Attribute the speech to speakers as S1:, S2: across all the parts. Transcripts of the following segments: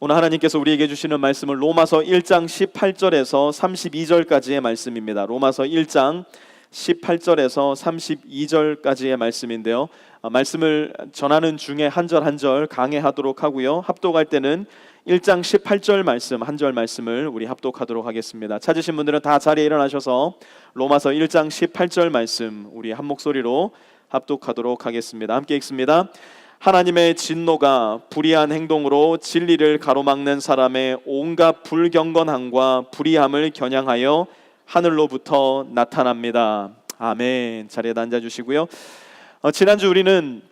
S1: 오늘 하나님께서 우리에게 주시는 말씀은 로마서 1장 18절에서 32절까지의 말씀입니다. 로마서 1장 18절에서 32절까지의 말씀인데요. 말씀을 전하는 중에 한 절 한 절 강해하도록 하고요. 합독할 때는 1장 18절 말씀 한 절 말씀을 우리 합독하도록 하겠습니다. 찾으신 분들은 다 자리에 일어나셔서 로마서 1장 18절 말씀 우리 한 목소리로 합독하도록 하겠습니다. 함께 읽습니다. 하나님의 진노가 불의한 행동으로 진리를 가로막는 사람의 온갖 불경건함과 불의함을 겨냥하여 하늘로부터 나타납니다. 아멘. 자리에 앉아주시고요. 지난주 우리는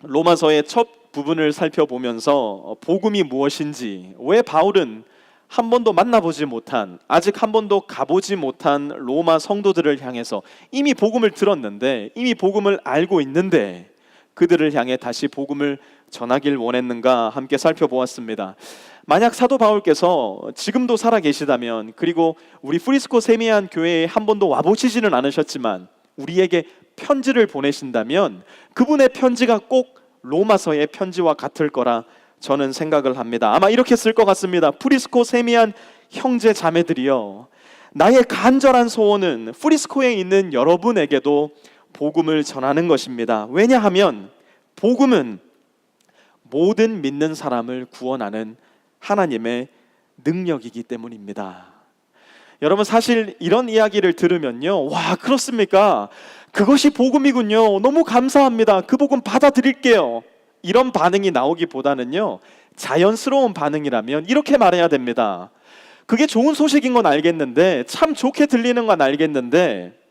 S1: 로마서의 첫 부분을 살펴보면서 복음이 무엇인지, 왜 바울은 한 번도 만나보지 못한, 아직 한 번도 가보지 못한 로마 성도들을 향해서 이미 복음을 들었는데, 이미 복음을 알고 있는데 그들을 향해 다시 복음을 전하길 원했는가 함께 살펴보았습니다. 만약 사도 바울께서 지금도 살아 계시다면, 그리고 우리 프리스코 세미한 교회에 한 번도 와보시지는 않으셨지만 우리에게 편지를 보내신다면 그분의 편지가 꼭 로마서의 편지와 같을 거라 저는 생각을 합니다. 아마 이렇게 쓸 것 같습니다. 프리스코 세미한 형제 자매들이여, 나의 간절한 소원은 프리스코에 있는 여러분에게도 복음을 전하는 것입니다. 왜냐하면 복음은 모든 믿는 사람을 구원하는 하나님의 능력이기 때문입니다. 여러분, 사실 이런 이야기를 들으면요, 와, 그렇습니까? 그것이 복음이군요. 너무 감사합니다. 그 복음 받아들일게요. 이런 반응이 나오기보다는요, 자연스러운 반응이라면 이렇게 말해야 됩니다. 그게 좋은 소식인 건 알겠는데, 참 좋게 들리는 건 알겠는데,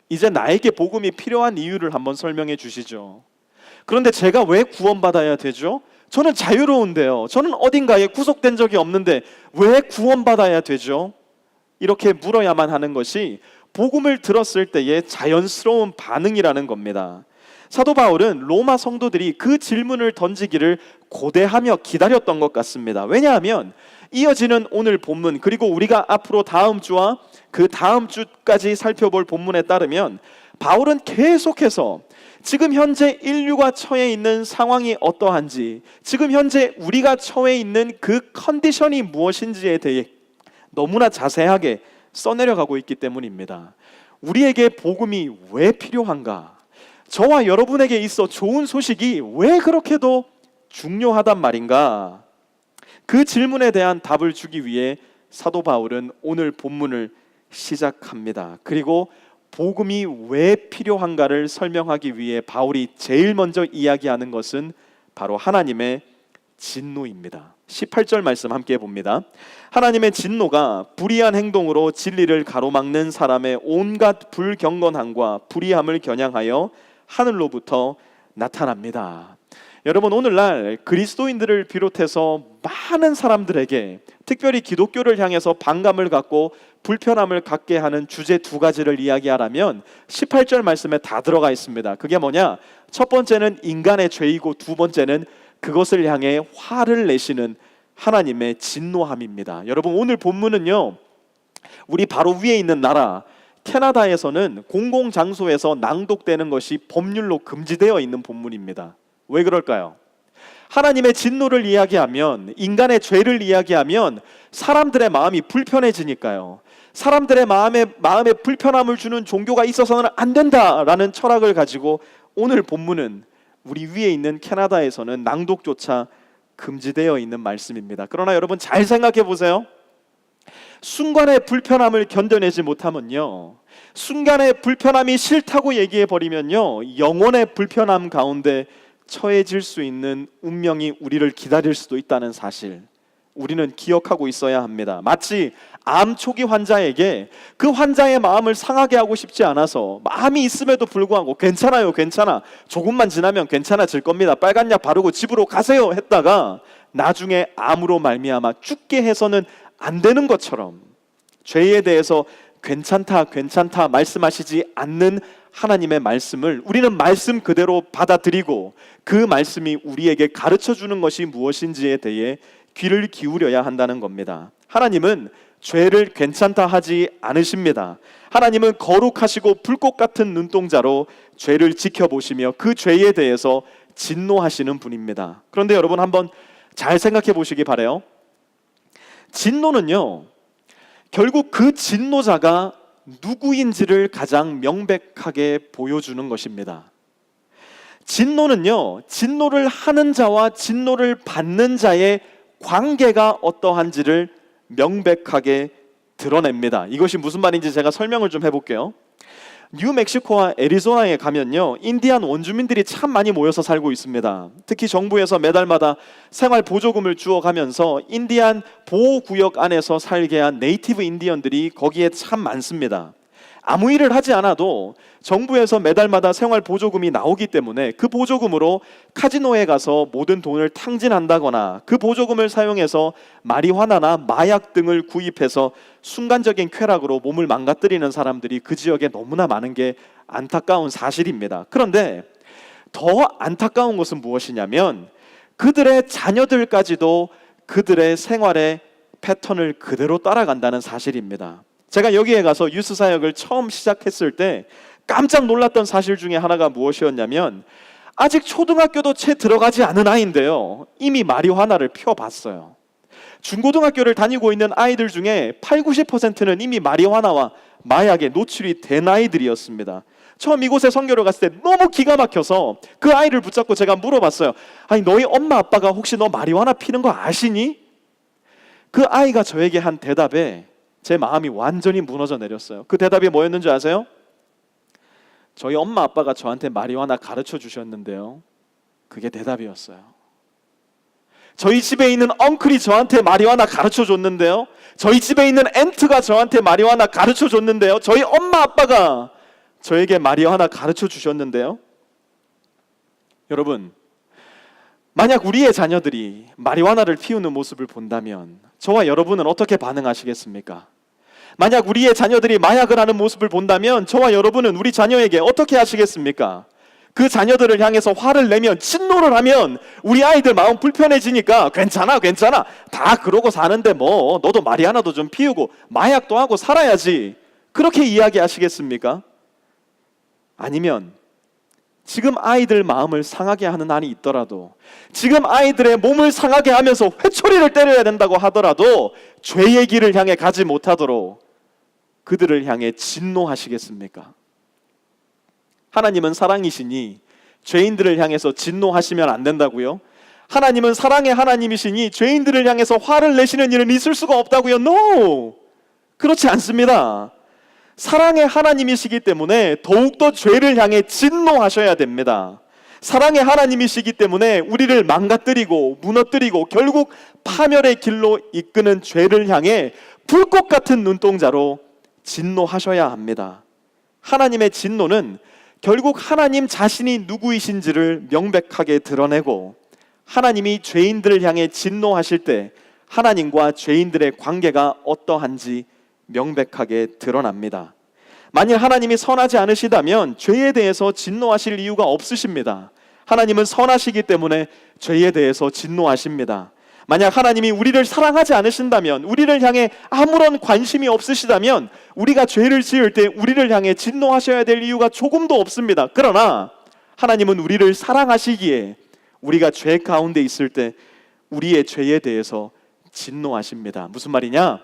S1: 이제 나에게 복음이 필요한 이유를 한번 설명해 주시죠. 그런데 제가 왜 구원받아야 되죠? 저는 자유로운데요. 저는 어딘가에 구속된 적이 없는데 왜 구원받아야 되죠? 이렇게 물어야만 하는 것이 복음을 들었을 때의 자연스러운 반응이라는 겁니다. 사도 바울은 로마 성도들이 그 질문을 던지기를 고대하며 기다렸던 것 같습니다. 왜냐하면 이어지는 오늘 본문, 그리고 우리가 앞으로 다음 주와 그 다음 주까지 살펴볼 본문에 따르면 바울은 계속해서 지금 현재 인류가 처해 있는 상황이 어떠한지, 지금 현재 우리가 처해 있는 그 컨디션이 무엇인지에 대해 너무나 자세하게 써내려가고 있기 때문입니다. 우리에게 복음이 왜 필요한가? 저와 여러분에게 있어 좋은 소식이 왜 그렇게도 중요하단 말인가? 그 질문에 대한 답을 주기 위해 사도 바울은 오늘 본문을 시작합니다. 그리고 복음이 왜 필요한가를 설명하기 위해 바울이 제일 먼저 이야기하는 것은 바로 하나님의 진노입니다. 18절 말씀 함께 봅니다. 하나님의 진노가 불의한 행동으로 진리를 가로막는 사람의 온갖 불경건함과 불의함을 겨냥하여 하늘로부터 나타납니다. 여러분, 오늘날 그리스도인들을 비롯해서 많은 사람들에게, 특별히 기독교를 향해서 반감을 갖고 불편함을 갖게 하는 주제 두 가지를 이야기하라면 18절 말씀에 다 들어가 있습니다. 그게 뭐냐? 첫 번째는 인간의 죄이고, 두 번째는 그것을 향해 화를 내시는 하나님의 진노함입니다. 여러분, 오늘 본문은요, 우리 바로 위에 있는 나라 캐나다에서는 공공장소에서 낭독되는 것이 법률로 금지되어 있는 본문입니다. 왜 그럴까요? 하나님의 진노를 이야기하면, 인간의 죄를 이야기하면 사람들의 마음이 불편해지니까요. 사람들의 마음에 불편함을 주는 종교가 있어서는 안 된다라는 철학을 가지고 오늘 본문은 우리 위에 있는 캐나다에서는 낭독조차 금지되어 있는 말씀입니다. 그러나 여러분, 잘 생각해 보세요. 순간의 불편함을 견뎌내지 못하면요, 순간의 불편함이 싫다고 얘기해 버리면요, 영원의 불편함 가운데 처해질 수 있는 운명이 우리를 기다릴 수도 있다는 사실, 우리는 기억하고 있어야 합니다. 마치 암 초기 환자에게 그 환자의 마음을 상하게 하고 싶지 않아서 마음이 있음에도 불구하고 괜찮아요, 괜찮아, 조금만 지나면 괜찮아질 겁니다, 빨간 약 바르고 집으로 가세요 했다가 나중에 암으로 말미암아 죽게 해서는 안 되는 것처럼, 죄에 대해서 괜찮다 괜찮다 말씀하시지 않는 하나님의 말씀을 우리는 말씀 그대로 받아들이고, 그 말씀이 우리에게 가르쳐 주는 것이 무엇인지에 대해 귀를 기울여야 한다는 겁니다. 하나님은 죄를 괜찮다 하지 않으십니다. 하나님은 거룩하시고 불꽃 같은 눈동자로 죄를 지켜보시며 그 죄에 대해서 진노하시는 분입니다. 그런데 여러분, 한번 잘 생각해 보시기 바라요. 진노는요, 결국 그 진노자가 누구인지를 가장 명백하게 보여주는 것입니다. 진노는요, 진노를 하는 자와 진노를 받는 자의 관계가 어떠한지를 명백하게 드러냅니다. 이것이 무슨 말인지 제가 설명을 좀 해볼게요. 뉴멕시코와 애리조나에 가면요, 인디안 원주민들이 참 많이 모여서 살고 있습니다. 특히 정부에서 매달마다 생활 보조금을 주어가면서 인디안 보호구역 안에서 살게 한 네이티브 인디언들이 거기에 참 많습니다. 아무 일을 하지 않아도 정부에서 매달마다 생활 보조금이 나오기 때문에 그 보조금으로 카지노에 가서 모든 돈을 탕진한다거나 그 보조금을 사용해서 마리화나나 마약 등을 구입해서 순간적인 쾌락으로 몸을 망가뜨리는 사람들이 그 지역에 너무나 많은 게 안타까운 사실입니다. 그런데 더 안타까운 것은 무엇이냐면 그들의 자녀들까지도 그들의 생활의 패턴을 그대로 따라간다는 사실입니다. 제가 여기에 가서 유스 사역을 처음 시작했을 때 깜짝 놀랐던 사실 중에 하나가 무엇이었냐면 아직 초등학교도 채 들어가지 않은 아이인데요, 이미 마리화나를 펴봤어요. 중고등학교를 다니고 있는 아이들 중에 80~90%는 이미 마리화나와 마약에 노출이 된 아이들이었습니다. 처음 이곳에 선교를 갔을 때 너무 기가 막혀서 그 아이를 붙잡고 제가 물어봤어요. 아니, 너희 엄마 아빠가 혹시 너 마리화나 피는 거 아시니? 그 아이가 저에게 한 대답에 제 마음이 완전히 무너져 내렸어요. 그 대답이 뭐였는지 아세요? 저희 엄마 아빠가 저한테 마리화나 가르쳐 주셨는데요, 그게 대답이었어요. 저희 집에 있는 엉클이 저한테 마리화나 가르쳐 줬는데요, 저희 집에 있는 앤트가 저한테 마리화나 가르쳐 줬는데요, 저희 엄마 아빠가 저에게 마리화나 가르쳐 주셨는데요. 여러분, 만약 우리의 자녀들이 마리화나를 피우는 모습을 본다면 저와 여러분은 어떻게 반응하시겠습니까? 만약 우리의 자녀들이 마약을 하는 모습을 본다면 저와 여러분은 우리 자녀에게 어떻게 하시겠습니까? 그 자녀들을 향해서 화를 내면, 진노를 하면 우리 아이들 마음 불편해지니까 괜찮아 다 그러고 사는데 뭐 너도 마리화나도 좀 피우고 마약도 하고 살아야지, 그렇게 이야기하시겠습니까? 아니면 지금 아이들 마음을 상하게 하는 한이 있더라도, 지금 아이들의 몸을 상하게 하면서 회초리를 때려야 된다고 하더라도 죄의 길을 향해 가지 못하도록 그들을 향해 진노하시겠습니까? 하나님은 사랑이시니 죄인들을 향해서 진노하시면 안 된다고요? 하나님은 사랑의 하나님이시니 죄인들을 향해서 화를 내시는 일은 있을 수가 없다고요? No! 그렇지 않습니다. 사랑의 하나님이시기 때문에 더욱더 죄를 향해 진노하셔야 됩니다. 사랑의 하나님이시기 때문에 우리를 망가뜨리고 무너뜨리고 결국 파멸의 길로 이끄는 죄를 향해 불꽃 같은 눈동자로 진노하셔야 합니다. 하나님의 진노는 결국 하나님 자신이 누구이신지를 명백하게 드러내고, 하나님이 죄인들을 향해 진노하실 때 하나님과 죄인들의 관계가 어떠한지 명백하게 드러납니다. 만일 하나님이 선하지 않으시다면 죄에 대해서 진노하실 이유가 없으십니다. 하나님은 선하시기 때문에 죄에 대해서 진노하십니다. 만약 하나님이 우리를 사랑하지 않으신다면, 우리를 향해 아무런 관심이 없으시다면 우리가 죄를 지을 때 우리를 향해 진노하셔야 될 이유가 조금도 없습니다. 그러나 하나님은 우리를 사랑하시기에 우리가 죄 가운데 있을 때 우리의 죄에 대해서 진노하십니다. 무슨 말이냐?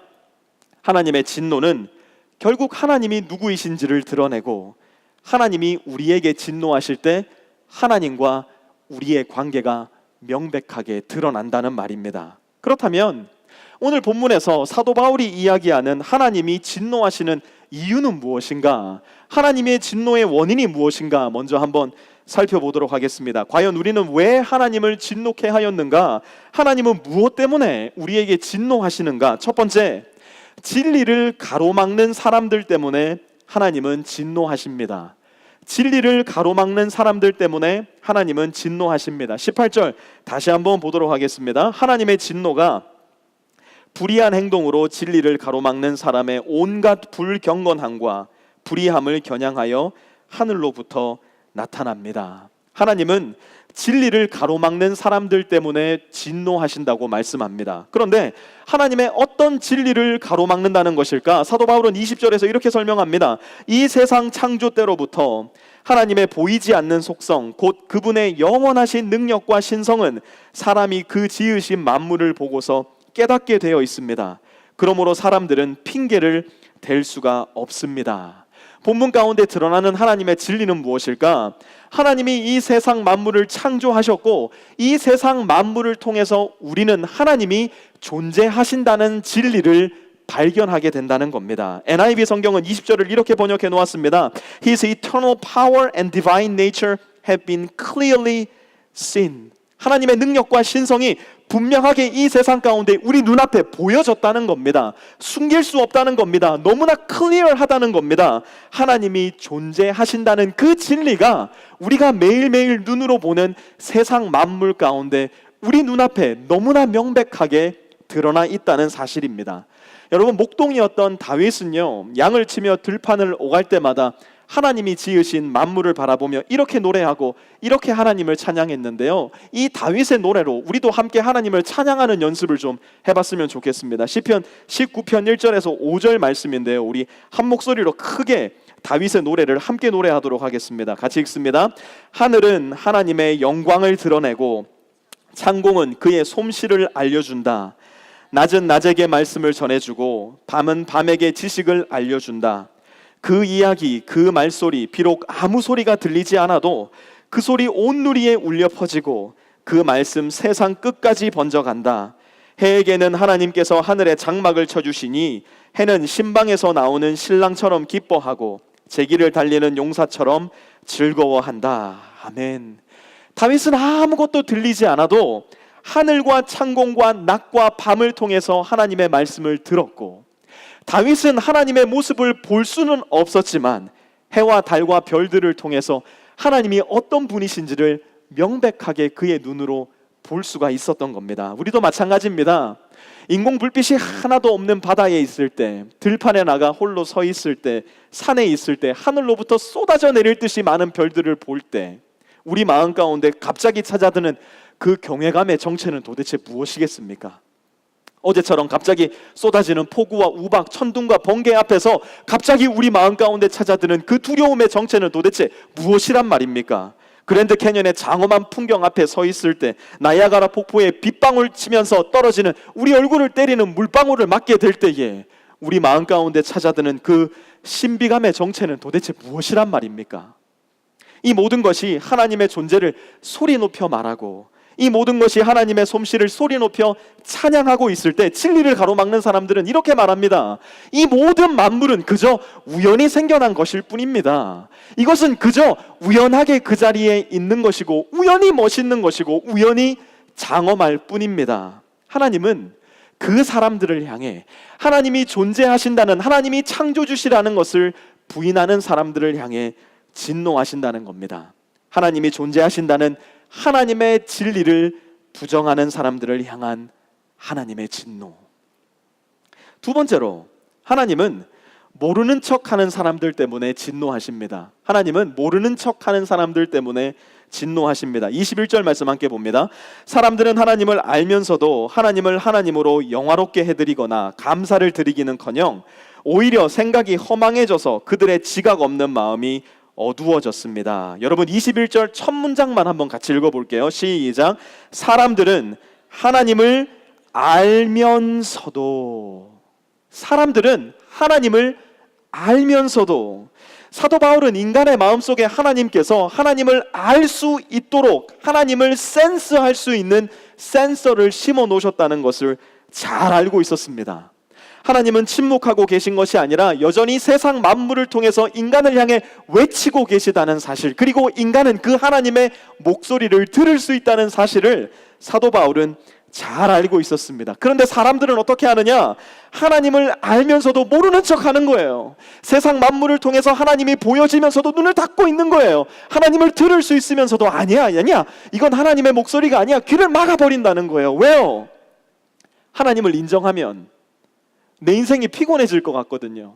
S1: 하나님의 진노는 결국 하나님이 누구이신지를 드러내고, 하나님이 우리에게 진노하실 때 하나님과 우리의 관계가 명백하게 드러난다는 말입니다. 그렇다면 오늘 본문에서 사도 바울이 이야기하는 하나님이 진노하시는 이유는 무엇인가? 하나님의 진노의 원인이 무엇인가? 먼저 한번 살펴보도록 하겠습니다. 과연 우리는 왜 하나님을 진노케 하였는가? 하나님은 무엇 때문에 우리에게 진노하시는가? 첫 번째, 진리를 가로막는 사람들 때문에 하나님은 진노하십니다. 진리를 가로막는 사람들 때문에 하나님은 진노하십니다. 18절 다시 한번 보도록 하겠습니다. 하나님의 진노가 불의한 행동으로 진리를 가로막는 사람의 온갖 불경건함과 불의함을 겨냥하여 하늘로부터 나타납니다. 하나님은 진리를 가로막는 사람들 때문에 진노하신다고 말씀합니다. 그런데 하나님의 어떤 진리를 가로막는다는 것일까? 사도 바울은 20절에서 이렇게 설명합니다. 이 세상 창조 때로부터 하나님의 보이지 않는 속성, 곧 그분의 영원하신 능력과 신성은 사람이 그 지으신 만물을 보고서 깨닫게 되어 있습니다. 그러므로 사람들은 핑계를 댈 수가 없습니다. 본문 가운데 드러나는 하나님의 진리는 무엇일까? 하나님이 이 세상 만물을 창조하셨고 이 세상 만물을 통해서 우리는 하나님이 존재하신다는 진리를 발견하게 된다는 겁니다. NIV 성경은 20절을 이렇게 번역해 놓았습니다. His eternal power and divine nature have been clearly seen. 하나님의 능력과 신성이 분명하게 이 세상 가운데 우리 눈앞에 보여졌다는 겁니다. 숨길 수 없다는 겁니다. 너무나 클리어하다는 겁니다. 하나님이 존재하신다는 그 진리가 우리가 매일매일 눈으로 보는 세상 만물 가운데 우리 눈앞에 너무나 명백하게 드러나 있다는 사실입니다. 여러분, 목동이었던 다윗은요, 양을 치며 들판을 오갈 때마다 하나님이 지으신 만물을 바라보며 이렇게 노래하고 이렇게 하나님을 찬양했는데요, 이 다윗의 노래로 우리도 함께 하나님을 찬양하는 연습을 좀 해봤으면 좋겠습니다. 시편 19편 1절에서 5절 말씀인데요, 우리 한 목소리로 크게 다윗의 노래를 함께 노래하도록 하겠습니다. 같이 읽습니다. 하늘은 하나님의 영광을 드러내고 창공은 그의 솜씨를 알려준다. 낮은 낮에게 말씀을 전해주고 밤은 밤에게 지식을 알려준다. 그 이야기, 그 말소리, 비록 아무 소리가 들리지 않아도 그 소리 온 누리에 울려 퍼지고 그 말씀 세상 끝까지 번져간다. 해에게는 하나님께서 하늘에 장막을 쳐주시니 해는 신방에서 나오는 신랑처럼 기뻐하고 제길을 달리는 용사처럼 즐거워한다. 아멘. 다윗은 아무것도 들리지 않아도 하늘과 창공과 낮과 밤을 통해서 하나님의 말씀을 들었고, 다윗은 하나님의 모습을 볼 수는 없었지만 해와 달과 별들을 통해서 하나님이 어떤 분이신지를 명백하게 그의 눈으로 볼 수가 있었던 겁니다. 우리도 마찬가지입니다. 인공 불빛이 하나도 없는 바다에 있을 때, 들판에 나가 홀로 서 있을 때, 산에 있을 때, 하늘로부터 쏟아져 내릴 듯이 많은 별들을 볼 때 우리 마음 가운데 갑자기 찾아드는 그 경외감의 정체는 도대체 무엇이겠습니까? 어제처럼 갑자기 쏟아지는 폭우와 우박, 천둥과 번개 앞에서 갑자기 우리 마음 가운데 찾아드는 그 두려움의 정체는 도대체 무엇이란 말입니까? 그랜드 캐년의 장엄한 풍경 앞에 서 있을 때, 나이아가라 폭포에 빗방울 치면서 떨어지는 우리 얼굴을 때리는 물방울을 맞게 될 때에 우리 마음 가운데 찾아드는 그 신비감의 정체는 도대체 무엇이란 말입니까? 이 모든 것이 하나님의 존재를 소리 높여 말하고, 이 모든 것이 하나님의 솜씨를 소리 높여 찬양하고 있을 때 진리를 가로막는 사람들은 이렇게 말합니다. 이 모든 만물은 그저 우연히 생겨난 것일 뿐입니다. 이것은 그저 우연하게 그 자리에 있는 것이고 우연히 멋있는 것이고 우연히 장엄할 뿐입니다. 하나님은 그 사람들을 향해 하나님이 존재하신다는, 하나님이 창조주시라는 것을 부인하는 사람들을 향해 진노하신다는 겁니다. 하나님이 존재하신다는 하나님의 진리를 부정하는 사람들을 향한 하나님의 진노. 두 번째로, 하나님은 모르는 척하는 사람들 때문에 진노하십니다. 하나님은 모르는 척하는 사람들 때문에 진노하십니다. 21절 말씀 함께 봅니다. 사람들은 하나님을 알면서도 하나님을 하나님으로 영화롭게 해드리거나 감사를 드리기는커녕 오히려 생각이 허망해져서 그들의 지각 없는 마음이 어두워졌습니다. 여러분, 21절 첫 문장만 한번 같이 읽어볼게요. 시작. 사람들은 하나님을 알면서도, 사람들은 하나님을 알면서도. 사도 바울은 인간의 마음속에 하나님께서 하나님을 알 수 있도록 하나님을 센스할 수 있는 센서를 심어 놓으셨다는 것을 잘 알고 있었습니다. 하나님은 침묵하고 계신 것이 아니라 여전히 세상 만물을 통해서 인간을 향해 외치고 계시다는 사실, 그리고 인간은 그 하나님의 목소리를 들을 수 있다는 사실을 사도 바울은 잘 알고 있었습니다. 그런데 사람들은 어떻게 하느냐? 하나님을 알면서도 모르는 척 하는 거예요. 세상 만물을 통해서 하나님이 보여지면서도 눈을 닫고 있는 거예요. 하나님을 들을 수 있으면서도 아니야, 이건 하나님의 목소리가 아니야, 귀를 막아버린다는 거예요. 왜요? 하나님을 인정하면 내 인생이 피곤해질 것 같거든요.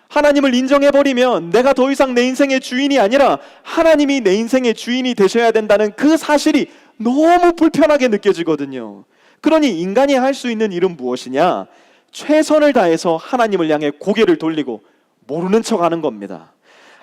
S1: 하나님을 인정해버리면 내가 더 이상 내 인생의 주인이 아니라 하나님이 내 인생의 주인이 되셔야 된다는 그 사실이 너무 불편하게 느껴지거든요. 그러니 인간이 할 수 있는 일은 무엇이냐? 최선을 다해서 하나님을 향해 고개를 돌리고 모르는 척하는 겁니다.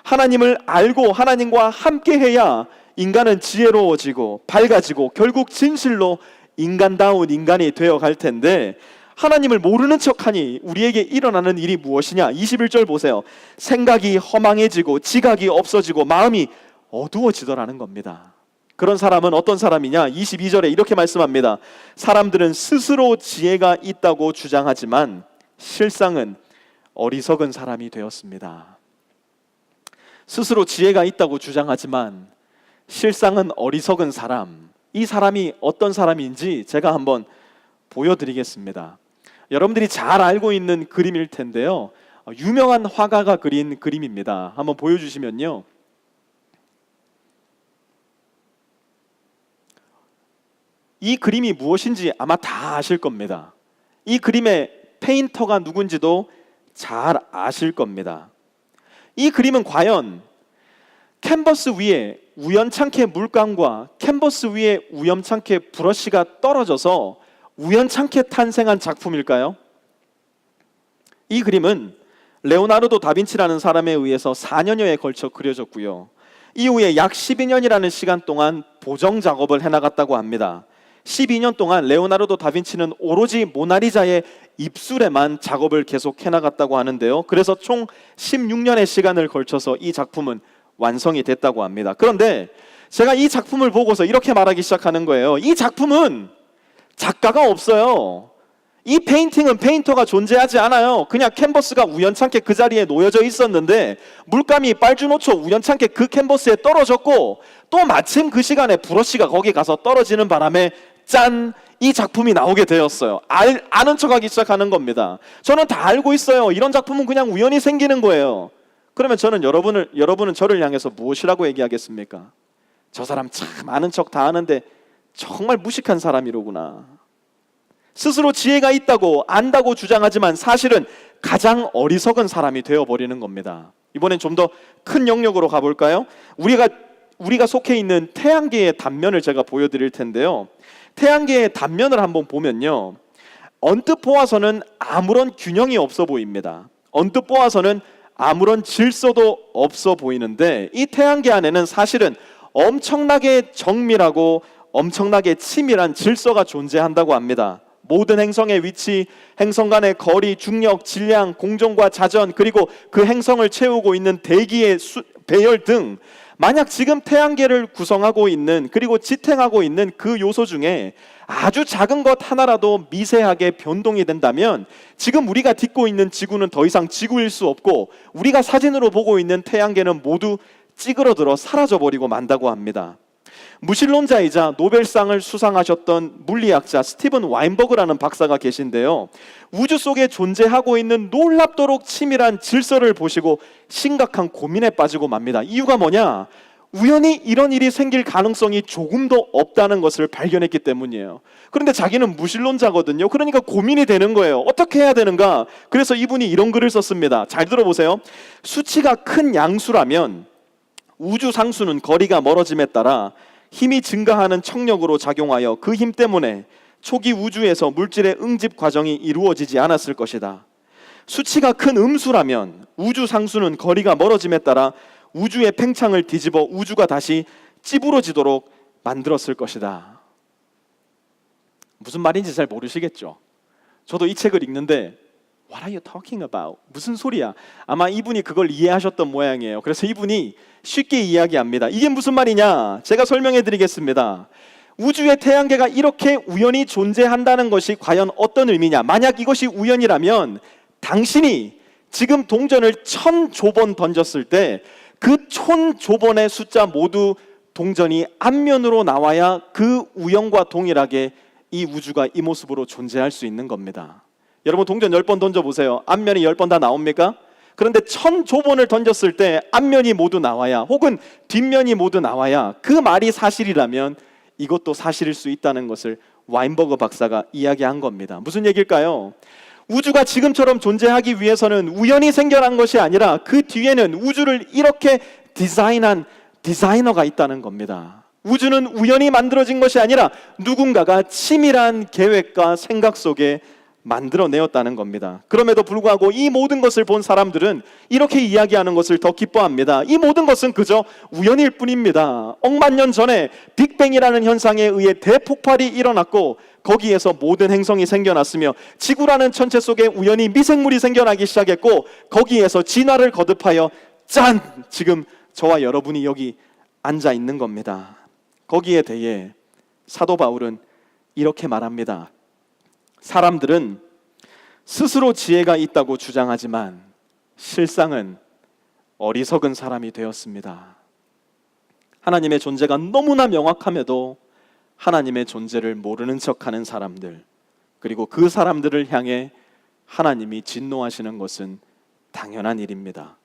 S1: 하나님을 알고 하나님과 함께 해야 인간은 지혜로워지고 밝아지고 결국 진실로 인간다운 인간이 되어 갈 텐데 하나님을 모르는 척하니 우리에게 일어나는 일이 무엇이냐? 21절 보세요. 생각이 허망해지고 지각이 없어지고 마음이 어두워지더라는 겁니다. 그런 사람은 어떤 사람이냐? 22절에 이렇게 말씀합니다. 사람들은 스스로 지혜가 있다고 주장하지만 실상은 어리석은 사람이 되었습니다. 스스로 지혜가 있다고 주장하지만 실상은 어리석은 사람. 이 사람이 어떤 사람인지 제가 한번 보여드리겠습니다. 여러분들이 잘 알고 있는 그림일 텐데요. 유명한 화가가 그린 그림입니다. 한번 보여주시면요. 이 그림이 무엇인지 아마 다 아실 겁니다. 이 그림의 페인터가 누군지도 잘 아실 겁니다. 이 그림은 과연 캔버스 위에 우연찮게 물감과 캔버스 위에 우연찮게 브러쉬가 떨어져서 우연찮게 탄생한 작품일까요? 이 그림은 레오나르도 다빈치라는 사람에 의해서 4년여에 걸쳐 그려졌고요. 이후에 약 12년이라는 시간 동안 보정 작업을 해나갔다고 합니다. 12년 동안 레오나르도 다빈치는 오로지 모나리자의 입술에만 작업을 계속 해나갔다고 하는데요. 그래서 총 16년의 시간을 걸쳐서 이 작품은 완성이 됐다고 합니다. 그런데 제가 이 작품을 보고서 이렇게 말하기 시작하는 거예요. 이 작품은 작가가 없어요. 이 페인팅은 페인터가 존재하지 않아요. 그냥 캔버스가 우연찮게 그 자리에 놓여져 있었는데 물감이 빨주노초 우연찮게 그 캔버스에 떨어졌고 또 마침 그 시간에 브러쉬가 거기 가서 떨어지는 바람에 짠! 이 작품이 나오게 되었어요. 아는 척하기 시작하는 겁니다. 저는 다 알고 있어요. 이런 작품은 그냥 우연히 생기는 거예요. 그러면 저는 여러분은 저를 향해서 무엇이라고 얘기하겠습니까? 저 사람 참 아는 척 다 아는데 정말 무식한 사람이로구나. 스스로 지혜가 있다고 안다고 주장하지만 사실은 가장 어리석은 사람이 되어버리는 겁니다. 이번엔 좀 더 큰 영역으로 가볼까요? 우리가 속해 있는 태양계의 단면을 제가 보여드릴 텐데요. 태양계의 단면을 한번 보면요, 언뜻 보아서는 아무런 균형이 없어 보입니다. 언뜻 보아서는 아무런 질서도 없어 보이는데 이 태양계 안에는 사실은 엄청나게 정밀하고 엄청나게 치밀한 질서가 존재한다고 합니다. 모든 행성의 위치, 행성 간의 거리, 중력, 질량, 공정과 자전, 그리고 그 행성을 채우고 있는 대기의 배열 등 만약 지금 태양계를 구성하고 있는 그리고 지탱하고 있는 그 요소 중에 아주 작은 것 하나라도 미세하게 변동이 된다면 지금 우리가 딛고 있는 지구는 더 이상 지구일 수 없고 우리가 사진으로 보고 있는 태양계는 모두 찌그러들어 사라져버리고 만다고 합니다. 무신론자이자 노벨상을 수상하셨던 물리학자 스티븐 와인버그라는 박사가 계신데요, 우주 속에 존재하고 있는 놀랍도록 치밀한 질서를 보시고 심각한 고민에 빠지고 맙니다. 이유가 뭐냐? 우연히 이런 일이 생길 가능성이 조금도 없다는 것을 발견했기 때문이에요. 그런데 자기는 무신론자거든요. 그러니까 고민이 되는 거예요. 어떻게 해야 되는가? 그래서 이분이 이런 글을 썼습니다. 잘 들어보세요. 수치가 큰 양수라면 우주 상수는 거리가 멀어짐에 따라 힘이 증가하는 청력으로 작용하여 그 힘 때문에 초기 우주에서 물질의 응집 과정이 이루어지지 않았을 것이다. 수치가 큰 음수라면 우주 상수는 거리가 멀어짐에 따라 우주의 팽창을 뒤집어 우주가 다시 찌부러지도록 만들었을 것이다. 무슨 말인지 잘 모르시겠죠? 저도 이 책을 읽는데 What are you talking about? 무슨 소리야? 아마 이분이 그걸 이해하셨던 모양이에요. 그래서 이분이 쉽게 이야기합니다. 이게 무슨 말이냐? 제가 설명해 드리겠습니다. 우주의 태양계가 이렇게 우연히 존재한다는 것이 과연 어떤 의미냐? 만약 이것이 우연이라면 당신이 지금 동전을 1000조번 던졌을 때 그 1000조번의 숫자 모두 동전이 앞면으로 나와야 그 우연과 동일하게 이 우주가 이 모습으로 존재할 수 있는 겁니다. 여러분 동전 10번 던져보세요. 앞면이 10번 다 나옵니까? 그런데 1000조번을 던졌을 때 앞면이 모두 나와야 혹은 뒷면이 모두 나와야 그 말이 사실이라면 이것도 사실일 수 있다는 것을 와인버그 박사가 이야기한 겁니다. 무슨 얘기일까요? 우주가 지금처럼 존재하기 위해서는 우연히 생겨난 것이 아니라 그 뒤에는 우주를 이렇게 디자인한 디자이너가 있다는 겁니다. 우주는 우연히 만들어진 것이 아니라 누군가가 치밀한 계획과 생각 속에 만들어내었다는 겁니다. 그럼에도 불구하고 이 모든 것을 본 사람들은 이렇게 이야기하는 것을 더 기뻐합니다. 이 모든 것은 그저 우연일 뿐입니다. 억만 년 전에 빅뱅이라는 현상에 의해 대폭발이 일어났고 거기에서 모든 행성이 생겨났으며 지구라는 천체 속에 우연히 미생물이 생겨나기 시작했고 거기에서 진화를 거듭하여 짠! 지금 저와 여러분이 여기 앉아 있는 겁니다. 거기에 대해 사도 바울은 이렇게 말합니다. 사람들은 스스로 지혜가 있다고 주장하지만 실상은 어리석은 사람이 되었습니다. 하나님의 존재가 너무나 명확함에도 하나님의 존재를 모르는 척하는 사람들, 그리고 그 사람들을 향해 하나님이 진노하시는 것은 당연한 일입니다.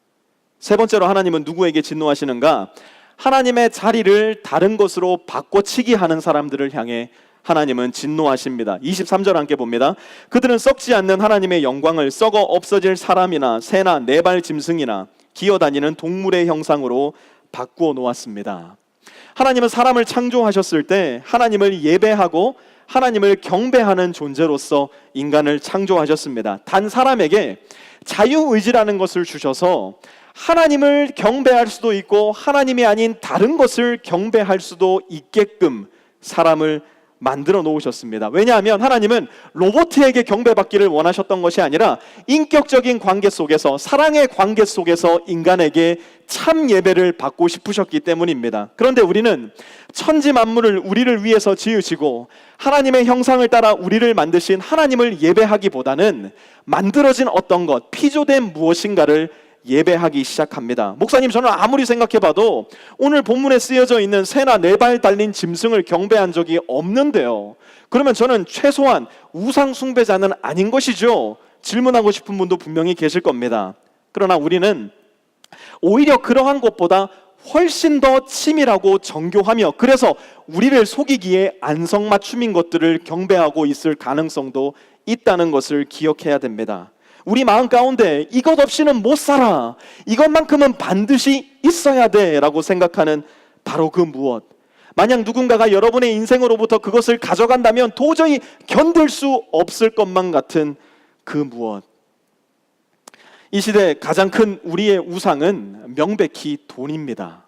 S1: 세 번째로 하나님은 누구에게 진노하시는가? 하나님의 자리를 다른 것으로 바꿔치기 하는 사람들을 향해 하나님은 진노하십니다. 23절 함께 봅니다. 그들은 썩지 않는 하나님의 영광을 썩어 없어질 사람이나 새나 네발 짐승이나 기어다니는 동물의 형상으로 바꾸어 놓았습니다. 하나님은 사람을 창조하셨을 때 하나님을 예배하고 하나님을 경배하는 존재로서 인간을 창조하셨습니다. 단 사람에게 자유의지라는 것을 주셔서 하나님을 경배할 수도 있고 하나님이 아닌 다른 것을 경배할 수도 있게끔 사람을 만들어 놓으셨습니다. 왜냐하면 하나님은 로봇에게 경배받기를 원하셨던 것이 아니라 인격적인 관계 속에서, 사랑의 관계 속에서 인간에게 참 예배를 받고 싶으셨기 때문입니다. 그런데 우리는 천지 만물을 우리를 위해서 지으시고 하나님의 형상을 따라 우리를 만드신 하나님을 예배하기보다는 만들어진 어떤 것, 피조된 무엇인가를 예배하기 시작합니다. 목사님, 저는 아무리 생각해봐도 오늘 본문에 쓰여져 있는 새나 네 발 달린 짐승을 경배한 적이 없는데요. 그러면 저는 최소한 우상 숭배자는 아닌 것이죠? 질문하고 싶은 분도 분명히 계실 겁니다. 그러나 우리는 오히려 그러한 것보다 훨씬 더 치밀하고 정교하며, 그래서 우리를 속이기에 안성맞춤인 것들을 경배하고 있을 가능성도 있다는 것을 기억해야 됩니다. 우리 마음 가운데 이것 없이는 못 살아, 이것만큼은 반드시 있어야 돼 라고 생각하는 바로 그 무엇, 만약 누군가가 여러분의 인생으로부터 그것을 가져간다면 도저히 견딜 수 없을 것만 같은 그 무엇. 이 시대 가장 큰 우리의 우상은 명백히 돈입니다.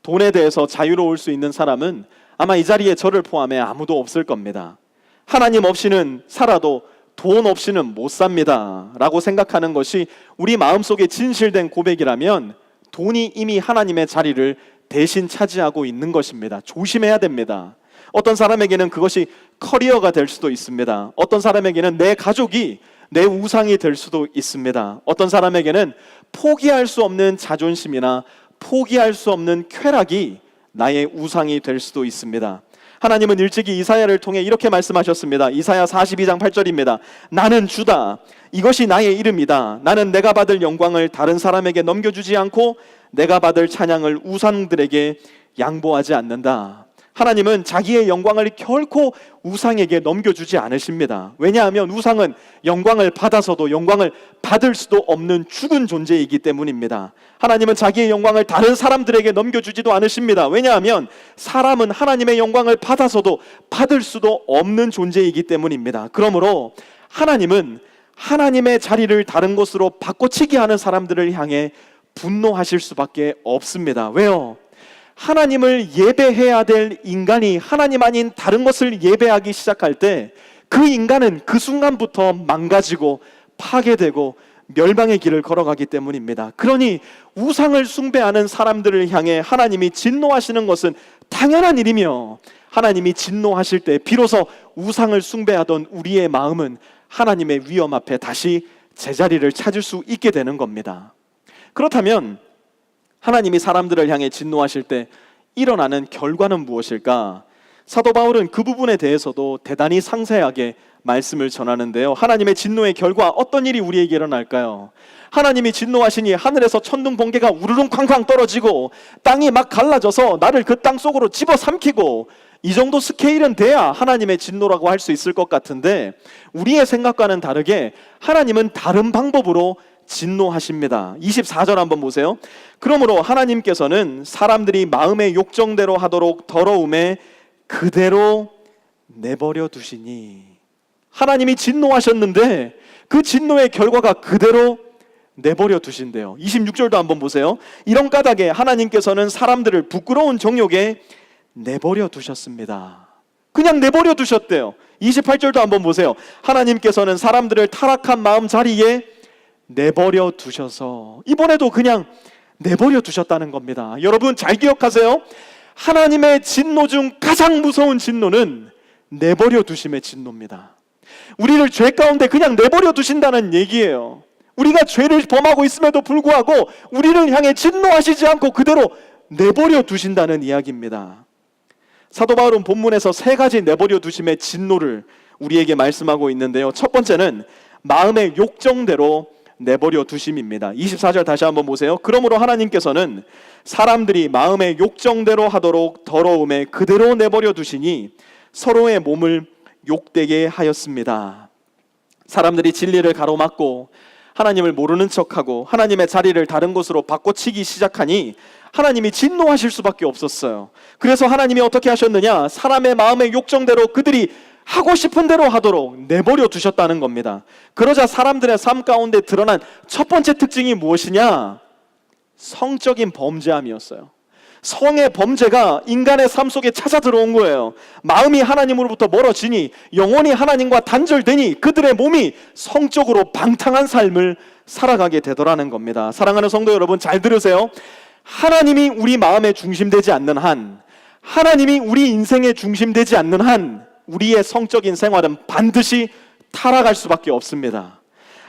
S1: 돈에 대해서 자유로울 수 있는 사람은 아마 이 자리에 저를 포함해 아무도 없을 겁니다. 하나님 없이는 살아도 돈 없이는 못 삽니다 라고 생각하는 것이 우리 마음속에 진실된 고백이라면 돈이 이미 하나님의 자리를 대신 차지하고 있는 것입니다. 조심해야 됩니다. 어떤 사람에게는 그것이 커리어가 될 수도 있습니다. 어떤 사람에게는 내 가족이 내 우상이 될 수도 있습니다. 어떤 사람에게는 포기할 수 없는 자존심이나 포기할 수 없는 쾌락이 나의 우상이 될 수도 있습니다. 하나님은 일찍이 이사야를 통해 이렇게 말씀하셨습니다. 이사야 42장 8절입니다. 나는 주다. 이것이 나의 이름이다. 나는 내가 받을 영광을 다른 사람에게 넘겨주지 않고 내가 받을 찬양을 우상들에게 양보하지 않는다. 하나님은 자기의 영광을 결코 우상에게 넘겨주지 않으십니다. 왜냐하면 우상은 영광을 받아서도 영광을 받을 수도 없는 죽은 존재이기 때문입니다. 하나님은 자기의 영광을 다른 사람들에게 넘겨주지도 않으십니다. 왜냐하면 사람은 하나님의 영광을 받아서도 받을 수도 없는 존재이기 때문입니다. 그러므로 하나님은 하나님의 자리를 다른 곳으로 바꿔치기 하는 사람들을 향해 분노하실 수밖에 없습니다. 왜요? 하나님을 예배해야 될 인간이 하나님 아닌 다른 것을 예배하기 시작할 때 그 인간은 그 순간부터 망가지고 파괴되고 멸망의 길을 걸어가기 때문입니다. 그러니 우상을 숭배하는 사람들을 향해 하나님이 진노하시는 것은 당연한 일이며, 하나님이 진노하실 때 비로소 우상을 숭배하던 우리의 마음은 하나님의 위엄 앞에 다시 제자리를 찾을 수 있게 되는 겁니다. 그렇다면 하나님이 사람들을 향해 진노하실 때 일어나는 결과는 무엇일까? 사도 바울은 그 부분에 대해서도 대단히 상세하게 말씀을 전하는데요. 하나님의 진노의 결과, 어떤 일이 우리에게 일어날까요? 하나님이 진노하시니 하늘에서 천둥 번개가 우르릉 쾅쾅 떨어지고 땅이 막 갈라져서 나를 그 땅 속으로 집어삼키고, 이 정도 스케일은 돼야 하나님의 진노라고 할 수 있을 것 같은데, 우리의 생각과는 다르게 하나님은 다른 방법으로 진노하십니다. 24절 한번 보세요. 그러므로 하나님께서는 사람들이 마음의 욕정대로 하도록 더러움에 그대로 내버려 두시니, 하나님이 진노하셨는데 그 진노의 결과가 그대로 내버려 두신대요. 26절도 한번 보세요. 이런 까닭에 하나님께서는 사람들을 부끄러운 정욕에 내버려 두셨습니다. 그냥 내버려 두셨대요. 28절도 한번 보세요. 하나님께서는 사람들을 타락한 마음 자리에 내버려 두셔서, 이번에도 그냥 내버려 두셨다는 겁니다. 여러분 잘 기억하세요. 하나님의 진노 중 가장 무서운 진노는 내버려 두심의 진노입니다. 우리를 죄 가운데 그냥 내버려 두신다는 얘기예요. 우리가 죄를 범하고 있음에도 불구하고 우리를 향해 진노하시지 않고 그대로 내버려 두신다는 이야기입니다. 사도 바울은 본문에서 세 가지 내버려 두심의 진노를 우리에게 말씀하고 있는데요. 첫 번째는 마음의 욕정대로 내버려 두심입니다. 24절 다시 한번 보세요. 그러므로 하나님께서는 사람들이 마음의 욕정대로 하도록 더러움에 그대로 내버려 두시니 서로의 몸을 욕되게 하였습니다. 사람들이 진리를 가로막고 하나님을 모르는 척하고 하나님의 자리를 다른 곳으로 바꿔치기 시작하니 하나님이 진노하실 수밖에 없었어요. 그래서 하나님이 어떻게 하셨느냐? 사람의 마음의 욕정대로 그들이 하고 싶은 대로 하도록 내버려 두셨다는 겁니다. 그러자 사람들의 삶 가운데 드러난 첫 번째 특징이 무엇이냐? 성적인 범죄함이었어요. 성의 범죄가 인간의 삶 속에 찾아 들어온 거예요. 마음이 하나님으로부터 멀어지니, 영혼이 하나님과 단절되니 그들의 몸이 성적으로 방탕한 삶을 살아가게 되더라는 겁니다. 사랑하는 성도 여러분, 잘 들으세요. 하나님이 우리 마음의 중심되지 않는 한, 하나님이 우리 인생의 중심되지 않는 한 우리의 성적인 생활은 반드시 타락할 수밖에 없습니다.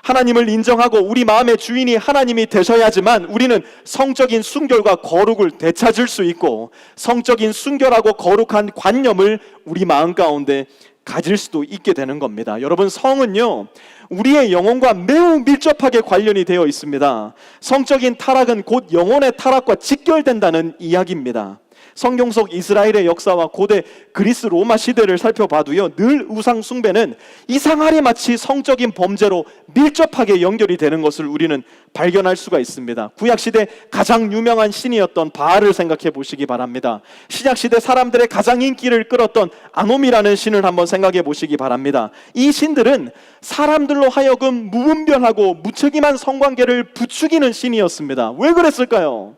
S1: 하나님을 인정하고 우리 마음의 주인이 하나님이 되셔야지만 우리는 성적인 순결과 거룩을 되찾을 수 있고 성적인 순결하고 거룩한 관념을 우리 마음 가운데 가질 수도 있게 되는 겁니다. 여러분, 성은요, 우리의 영혼과 매우 밀접하게 관련이 되어 있습니다. 성적인 타락은 곧 영혼의 타락과 직결된다는 이야기입니다. 성경 속 이스라엘의 역사와 고대 그리스 로마 시대를 살펴봐도요, 늘 우상 숭배는 이상하리 마치 성적인 범죄로 밀접하게 연결이 되는 것을 우리는 발견할 수가 있습니다. 구약 시대 가장 유명한 신이었던 바알을 생각해 보시기 바랍니다. 신약 시대 사람들의 가장 인기를 끌었던 아놈이라는 신을 한번 생각해 보시기 바랍니다. 이 신들은 사람들로 하여금 무분별하고 무책임한 성관계를 부추기는 신이었습니다. 왜 그랬을까요?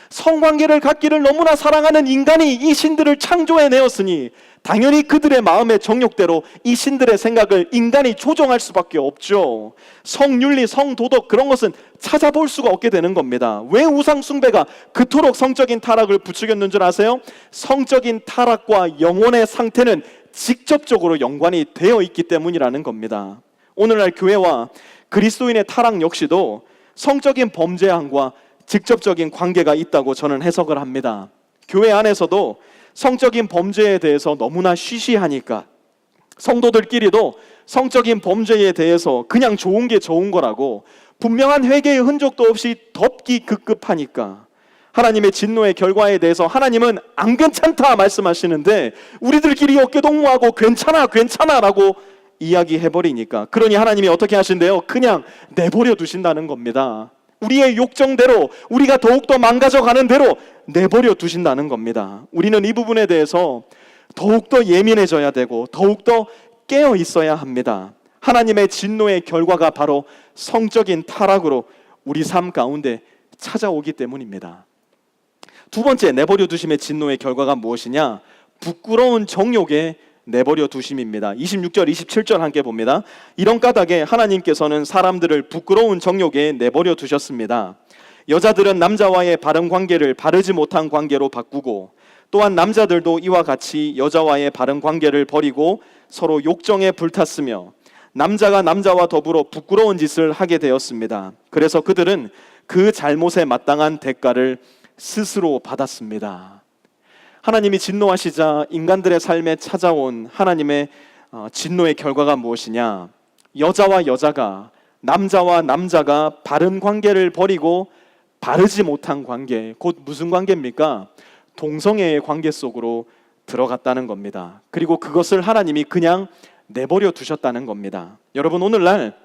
S1: 성관계를 갖기를 너무나 사랑하는 인간이 이 신들을 창조해내었으니 당연히 그들의 마음의 정욕대로 이 신들의 생각을 인간이 조종할 수밖에 없죠. 성윤리, 성도덕 그런 것은 찾아볼 수가 없게 되는 겁니다. 왜 우상 숭배가 그토록 성적인 타락을 부추겼는 줄 아세요? 성적인 타락과 영혼의 상태는 직접적으로 연관이 되어 있기 때문이라는 겁니다. 오늘날 교회와 그리스도인의 타락 역시도 성적인 범죄함과 직접적인 관계가 있다고 저는 해석을 합니다. 교회 안에서도 성적인 범죄에 대해서 너무나 쉬쉬하니까 성도들끼리도 성적인 범죄에 대해서 그냥 좋은 게 좋은 거라고 분명한 회개의 흔적도 없이 덮기 급급하니까 하나님의 진노의 결과에 대해서 하나님은 안 괜찮다 말씀하시는데 우리들끼리 어깨동무하고 괜찮아 라고 이야기해버리니까, 그러니 하나님이 어떻게 하신대요? 그냥 내버려 두신다는 겁니다. 우리의 욕정대로, 우리가 더욱더 망가져가는 대로 내버려 두신다는 겁니다. 우리는 이 부분에 대해서 더욱더 예민해져야 되고 더욱더 깨어 있어야 합니다. 하나님의 진노의 결과가 바로 성적인 타락으로 우리 삶 가운데 찾아오기 때문입니다. 두 번째, 내버려 두심의 진노의 결과가 무엇이냐? 부끄러운 정욕에 내버려 두심입니다. 26절, 27절 함께 봅니다. 이런 까닭에 하나님께서는 사람들을 부끄러운 정욕에 내버려 두셨습니다. 여자들은 남자와의 바른 관계를 바르지 못한 관계로 바꾸고 또한 남자들도 이와 같이 여자와의 바른 관계를 버리고 서로 욕정에 불탔으며 남자가 남자와 더불어 부끄러운 짓을 하게 되었습니다. 그래서 그들은 그 잘못에 마땅한 대가를 스스로 받았습니다. 하나님이 진노하시자 인간들의 삶에 찾아온 하나님의 진노의 결과가 무엇이냐? 여자와 여자가, 남자와 남자가 바른 관계를 버리고 바르지 못한 관계, 곧 무슨 관계입니까? 동성애의 관계 속으로 들어갔다는 겁니다. 그리고 그것을 하나님이 그냥 내버려 두셨다는 겁니다. 여러분, 오늘날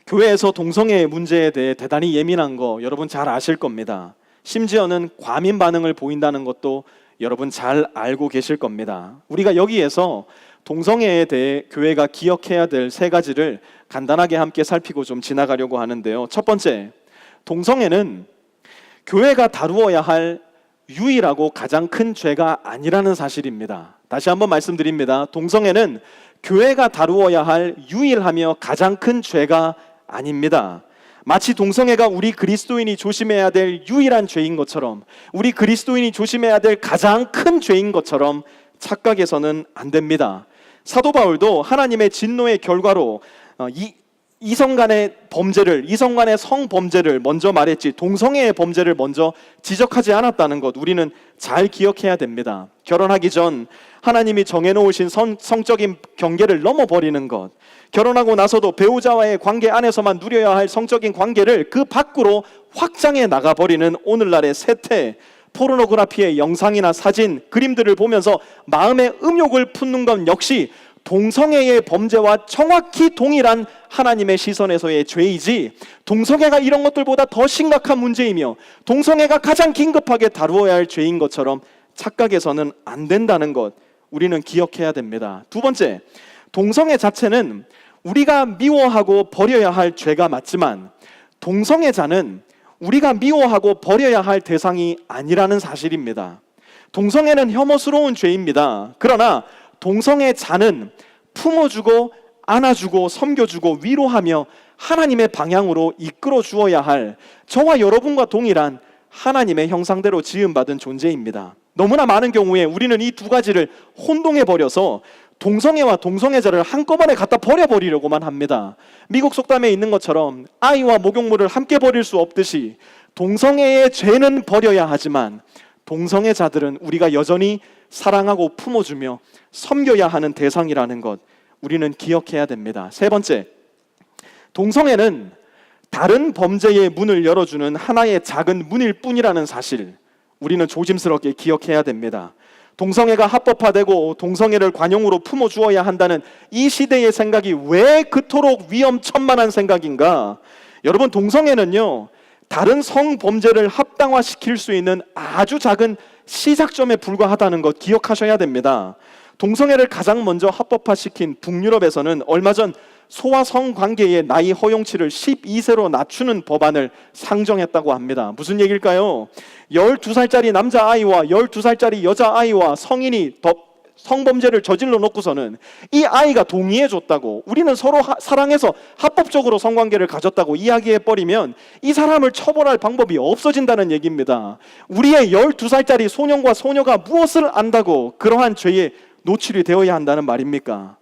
S1: 교회에서 동성애 문제에 대해 대단히 예민한 거 여러분 잘 아실 겁니다. 심지어는 과민 반응을 보인다는 것도 여러분 잘 알고 계실 겁니다. 우리가 여기에서 동성애에 대해 교회가 기억해야 될 세 가지를 간단하게 함께 살피고 좀 지나가려고 하는데요. 첫 번째, 동성애는 교회가 다루어야 할 유일하고 가장 큰 죄가 아니라는 사실입니다. 다시 한번 말씀드립니다. 동성애는 교회가 다루어야 할 유일하며 가장 큰 죄가 아닙니다. 마치 동성애가 우리 그리스도인이 조심해야 될 유일한 죄인 것처럼, 우리 그리스도인이 조심해야 될 가장 큰 죄인 것처럼 착각해서는 안 됩니다. 사도 바울도 하나님의 진노의 결과로 이성 간의 범죄를, 이성 간의 성범죄를 먼저 말했지 동성애의 범죄를 먼저 지적하지 않았다는 것 우리는 잘 기억해야 됩니다. 결혼하기 전 하나님이 정해놓으신 성적인 경계를 넘어버리는 것, 결혼하고 나서도 배우자와의 관계 안에서만 누려야 할 성적인 관계를 그 밖으로 확장해 나가버리는 오늘날의 세태, 포르노그라피의 영상이나 사진, 그림들을 보면서 마음의 음욕을 품는 것 역시 동성애의 범죄와 정확히 동일한 하나님의 시선에서의 죄이지, 동성애가 이런 것들보다 더 심각한 문제이며 동성애가 가장 긴급하게 다루어야 할 죄인 것처럼 착각해서는 안 된다는 것 우리는 기억해야 됩니다. 두 번째, 동성애 자체는 우리가 미워하고 버려야 할 죄가 맞지만 동성애자는 우리가 미워하고 버려야 할 대상이 아니라는 사실입니다. 동성애는 혐오스러운 죄입니다. 그러나 동성애자는 품어주고 안아주고 섬겨주고 위로하며 하나님의 방향으로 이끌어 주어야 할 저와 여러분과 동일한 하나님의 형상대로 지음받은 존재입니다. 너무나 많은 경우에 우리는 이 두 가지를 혼동해버려서 동성애와 동성애자를 한꺼번에 갖다 버려버리려고만 합니다. 미국 속담에 있는 것처럼 아이와 목욕물을 함께 버릴 수 없듯이 동성애의 죄는 버려야 하지만 동성애자들은 우리가 여전히 사랑하고 품어주며 섬겨야 하는 대상이라는 것 우리는 기억해야 됩니다. 세 번째, 동성애는 다른 범죄의 문을 열어주는 하나의 작은 문일 뿐이라는 사실 우리는 조심스럽게 기억해야 됩니다. 동성애가 합법화되고 동성애를 관용으로 품어주어야 한다는 이 시대의 생각이 왜 그토록 위험천만한 생각인가? 여러분, 동성애는요, 다른 성범죄를 합당화시킬 수 있는 아주 작은 시작점에 불과하다는 것 기억하셔야 됩니다. 동성애를 가장 먼저 합법화시킨 북유럽에서는 얼마 전 소와 성관계의 나이 허용치를 12세로 낮추는 법안을 상정했다고 합니다. 무슨 얘기일까요? 12살짜리 남자아이와 12살짜리 여자아이와 성인이 성범죄를 저질러 놓고서는 이 아이가 동의해줬다고, 우리는 서로 사랑해서 합법적으로 성관계를 가졌다고 이야기해버리면 이 사람을 처벌할 방법이 없어진다는 얘기입니다. 우리의 12살짜리 소년과 소녀가 무엇을 안다고 그러한 죄에 노출이 되어야 한다는 말입니까?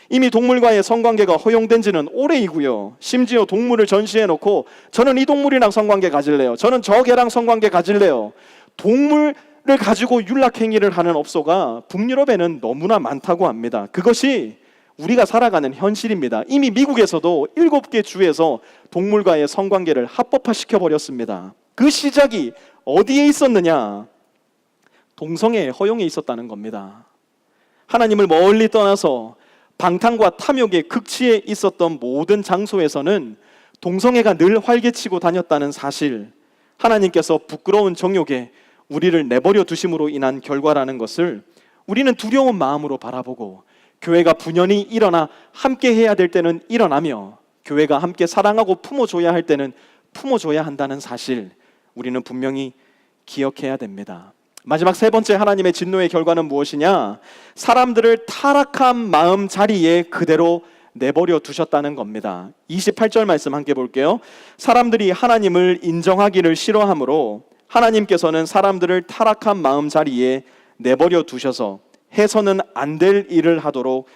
S1: 이미 동물과의 성관계가 허용된 지는 오래이고요. 심지어 동물을 전시해놓고 저는 이 동물이랑 성관계 가질래요, 저는 저 개랑 성관계 가질래요, 동물을 가지고 윤락행위를 하는 업소가 북유럽에는 너무나 많다고 합니다. 그것이 우리가 살아가는 현실입니다. 이미 미국에서도 7개 주에서 동물과의 성관계를 합법화시켜버렸습니다. 그 시작이 어디에 있었느냐? 동성애의 허용에 있었다는 겁니다. 하나님을 멀리 떠나서 방탕과 탐욕의 극치에 있었던 모든 장소에서는 동성애가 늘 활개치고 다녔다는 사실, 하나님께서 부끄러운 정욕에 우리를 내버려 두심으로 인한 결과라는 것을 우리는 두려운 마음으로 바라보고, 교회가 분연히 일어나 함께 해야 될 때는 일어나며 교회가 함께 사랑하고 품어줘야 할 때는 품어줘야 한다는 사실 우리는 분명히 기억해야 됩니다. 마지막 세 번째, 하나님의 진노의 결과는 무엇이냐? 사람들을 타락한 마음 자리에 그대로 내버려 두셨다는 겁니다. 28절 말씀 함께 볼게요. 사람들이 하나님을 인정하기를 싫어하므로 하나님께서는 사람들을 타락한 마음 자리에 내버려 두셔서 해서는 안 될 일을 하도록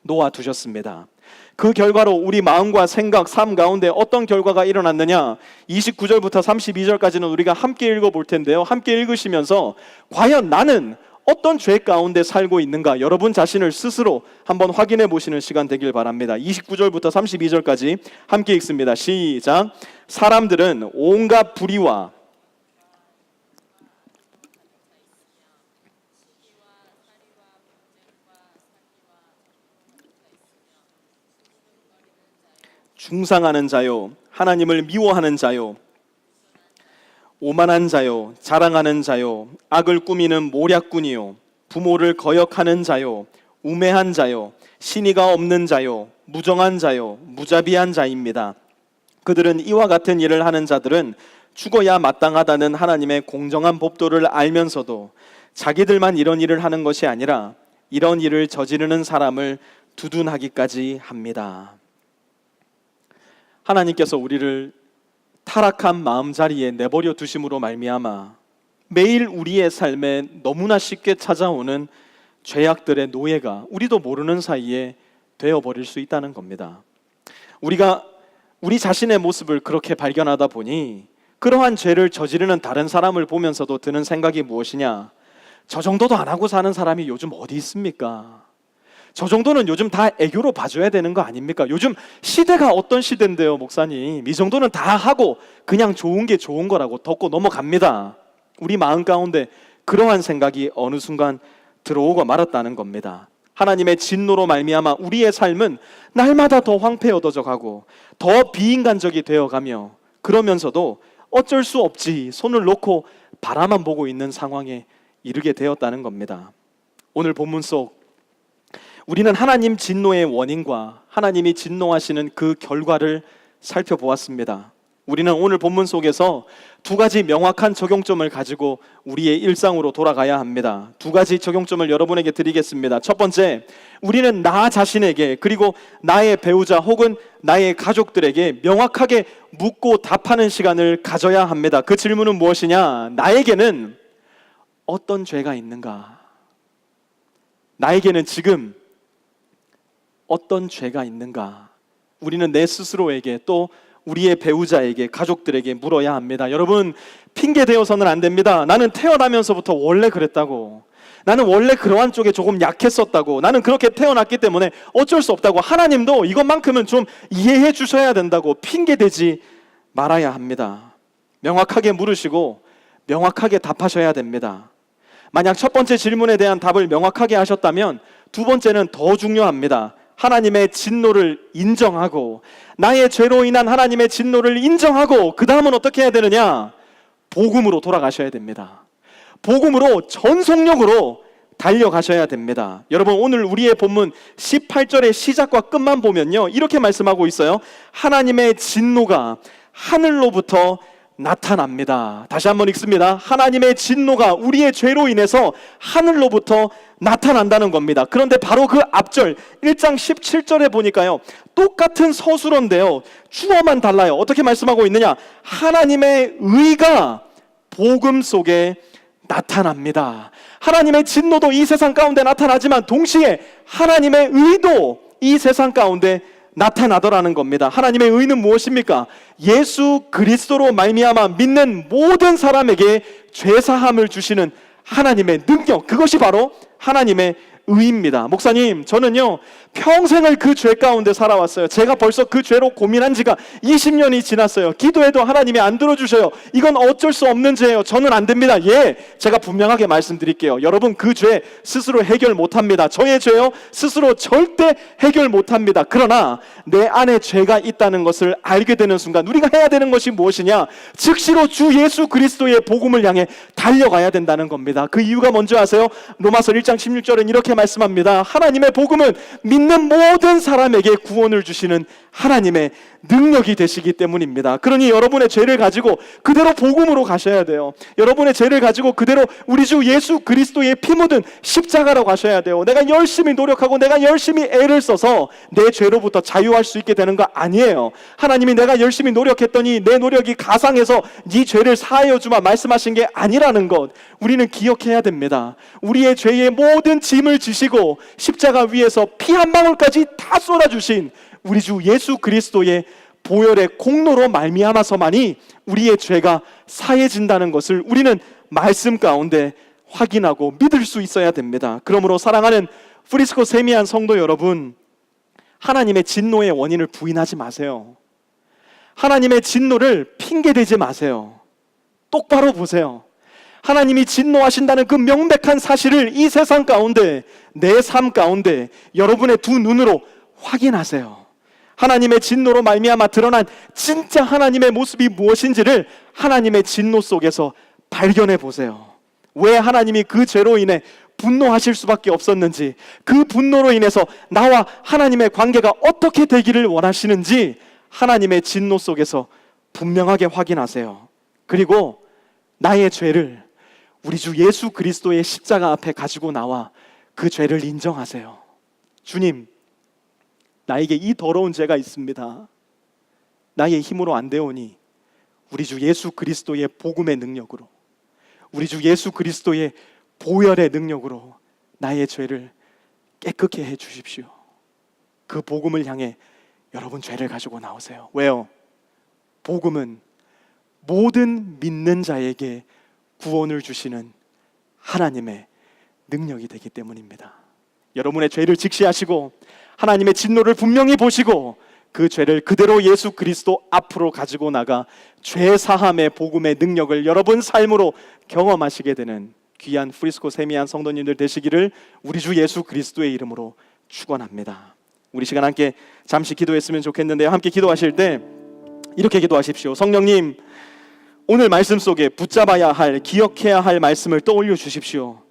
S1: 놓아두셨습니다. 그 결과로 우리 마음과 생각, 삶 가운데 어떤 결과가 일어났느냐? 29절부터 32절까지는 우리가 함께 읽어볼 텐데요, 함께 읽으시면서 과연 나는 어떤 죄 가운데 살고 있는가, 여러분 자신을 스스로 한번 확인해 보시는 시간 되길 바랍니다. 29절부터 32절까지 함께 읽습니다. 시작. 사람들은 온갖 불의와 중상하는 자요, 하나님을 미워하는 자요, 오만한 자요, 자랑하는 자요, 악을 꾸미는 모략꾼이요, 부모를 거역하는 자요, 우매한 자요, 신의가 없는 자요, 무정한 자요, 무자비한 자입니다. 그들은 이와 같은 일을 하는 자들은 죽어야 마땅하다는 하나님의 공정한 법도를 알면서도 자기들만 이런 일을 하는 것이 아니라 이런 일을 저지르는 사람을 두둔하기까지 합니다. 하나님께서 우리를 타락한 마음자리에 내버려 두심으로 말미암아 매일 우리의 삶에 너무나 쉽게 찾아오는 죄악들의 노예가 우리도 모르는 사이에 되어버릴 수 있다는 겁니다. 우리가 우리 자신의 모습을 그렇게 발견하다 보니 그러한 죄를 저지르는 다른 사람을 보면서도 드는 생각이 무엇이냐? 저 정도도 안 하고 사는 사람이 요즘 어디 있습니까? 저 정도는 요즘 다 애교로 봐줘야 되는 거 아닙니까? 요즘 시대가 어떤 시대인데요, 목사님. 이 정도는 다 하고 그냥 좋은 게 좋은 거라고 덮고 넘어갑니다. 우리 마음 가운데 그러한 생각이 어느 순간 들어오고 말았다는 겁니다. 하나님의 진노로 말미암아 우리의 삶은 날마다 더 황폐어져 가고 더 비인간적이 되어가며 그러면서도 어쩔 수 없지 손을 놓고 바라만 보고 있는 상황에 이르게 되었다는 겁니다. 오늘 본문 속 우리는 하나님 진노의 원인과 하나님이 진노하시는 그 결과를 살펴보았습니다. 우리는 오늘 본문 속에서 두 가지 명확한 적용점을 가지고 우리의 일상으로 돌아가야 합니다. 두 가지 적용점을 여러분에게 드리겠습니다. 첫 번째, 우리는 나 자신에게 그리고 나의 배우자 혹은 나의 가족들에게 명확하게 묻고 답하는 시간을 가져야 합니다. 그 질문은 무엇이냐? 나에게는 어떤 죄가 있는가? 나에게는 지금 어떤 죄가 있는가? 우리는 내 스스로에게 또 우리의 배우자에게 가족들에게 물어야 합니다. 여러분, 핑계 대어서는 안 됩니다. 나는 태어나면서부터 원래 그랬다고, 나는 원래 그러한 쪽에 조금 약했었다고, 나는 그렇게 태어났기 때문에 어쩔 수 없다고, 하나님도 이것만큼은 좀 이해해 주셔야 된다고 핑계 대지 말아야 합니다. 명확하게 물으시고 명확하게 답하셔야 됩니다. 만약 첫 번째 질문에 대한 답을 명확하게 하셨다면 두 번째는 더 중요합니다. 하나님의 진노를 인정하고 나의 죄로 인한 하나님의 진노를 인정하고 그 다음은 어떻게 해야 되느냐? 복음으로 돌아가셔야 됩니다. 복음으로 전속력으로 달려가셔야 됩니다. 여러분, 오늘 우리의 본문 18절의 시작과 끝만 보면요, 이렇게 말씀하고 있어요. 하나님의 진노가 하늘로부터 나타납니다. 다시 한번 읽습니다. 하나님의 진노가 우리의 죄로 인해서 하늘로부터 나타난다는 겁니다. 그런데 바로 그 앞절 1장 17절에 보니까요, 똑같은 서술어인데요, 주어만 달라요. 어떻게 말씀하고 있느냐? 하나님의 의가 복음 속에 나타납니다. 하나님의 진노도 이 세상 가운데 나타나지만 동시에 하나님의 의도 이 세상 가운데 나타나더라는 겁니다. 하나님의 의는 무엇입니까? 예수 그리스도로 말미암아 믿는 모든 사람에게 죄사함을 주시는 하나님의 능력, 그것이 바로 하나님의 의입니다. 목사님, 저는요 평생을 그 죄 가운데 살아왔어요. 제가 벌써 그 죄로 고민한 지가 20년이 지났어요. 기도해도 하나님이 안 들어주셔요. 이건 어쩔 수 없는 죄예요. 저는 안 됩니다. 예, 제가 분명하게 말씀드릴게요. 여러분, 그 죄 스스로 해결 못합니다. 저의 죄요 스스로 절대 해결 못합니다. 그러나 내 안에 죄가 있다는 것을 알게 되는 순간 우리가 해야 되는 것이 무엇이냐? 즉시로 주 예수 그리스도의 복음을 향해 달려가야 된다는 겁니다. 그 이유가 뭔지 아세요? 로마서 1장 16절은 이렇게 말씀합니다. 하나님의 복음은 믿는 모든 사람에게 구원을 주시는 하나님의 능력이 되시기 때문입니다. 그러니 여러분의 죄를 가지고 그대로 복음으로 가셔야 돼요. 여러분의 죄를 가지고 그대로 우리 주 예수 그리스도의 피 묻은 십자가로 가셔야 돼요. 내가 열심히 노력하고 내가 열심히 애를 써서 내 죄로부터 자유할 수 있게 되는 거 아니에요. 하나님이 내가 열심히 노력했더니 내 노력이 가상해서 네 죄를 사하여 주마 말씀하신 게 아니라는 것, 우리는 기억해야 됩니다. 우리의 죄의 모든 짐을 지시고 십자가 위에서 피 한 방울까지 다 쏟아주신 우리 주 예수 그리스도의 보혈의 공로로 말미암아서만이 우리의 죄가 사해진다는 것을 우리는 말씀 가운데 확인하고 믿을 수 있어야 됩니다. 그러므로 사랑하는 프리스코 세미한 성도 여러분, 하나님의 진노의 원인을 부인하지 마세요. 하나님의 진노를 핑계대지 마세요. 똑바로 보세요. 하나님이 진노하신다는 그 명백한 사실을 이 세상 가운데, 내 삶 가운데 여러분의 두 눈으로 확인하세요. 하나님의 진노로 말미암아 드러난 진짜 하나님의 모습이 무엇인지를 하나님의 진노 속에서 발견해 보세요. 왜 하나님이 그 죄로 인해 분노하실 수밖에 없었는지, 그 분노로 인해서 나와 하나님의 관계가 어떻게 되기를 원하시는지 하나님의 진노 속에서 분명하게 확인하세요. 그리고 나의 죄를 우리 주 예수 그리스도의 십자가 앞에 가지고 나와
S2: 그 죄를 인정하세요. 주님, 나에게 이 더러운 죄가 있습니다. 나의 힘으로 안 되오니 우리 주 예수 그리스도의 복음의 능력으로, 우리 주 예수 그리스도의 보혈의 능력으로 나의 죄를 깨끗게 해 주십시오. 그 복음을 향해 여러분 죄를 가지고 나오세요. 왜요? 복음은 모든 믿는 자에게 구원을 주시는 하나님의 능력이 되기 때문입니다. 여러분의 죄를 직시하시고 하나님의 진노를 분명히 보시고 그 죄를 그대로 예수 그리스도 앞으로 가지고 나가 죄 사함의 복음의 능력을 여러분 삶으로 경험하시게 되는 귀한 프리스코 세미한 성도님들 되시기를 우리 주 예수 그리스도의 이름으로 축원합니다. 우리 시간 함께 잠시 기도했으면 좋겠는데요. 함께 기도하실 때 이렇게 기도하십시오. 성령님, 오늘 말씀 속에 붙잡아야 할, 기억해야 할 말씀을 떠올려 주십시오.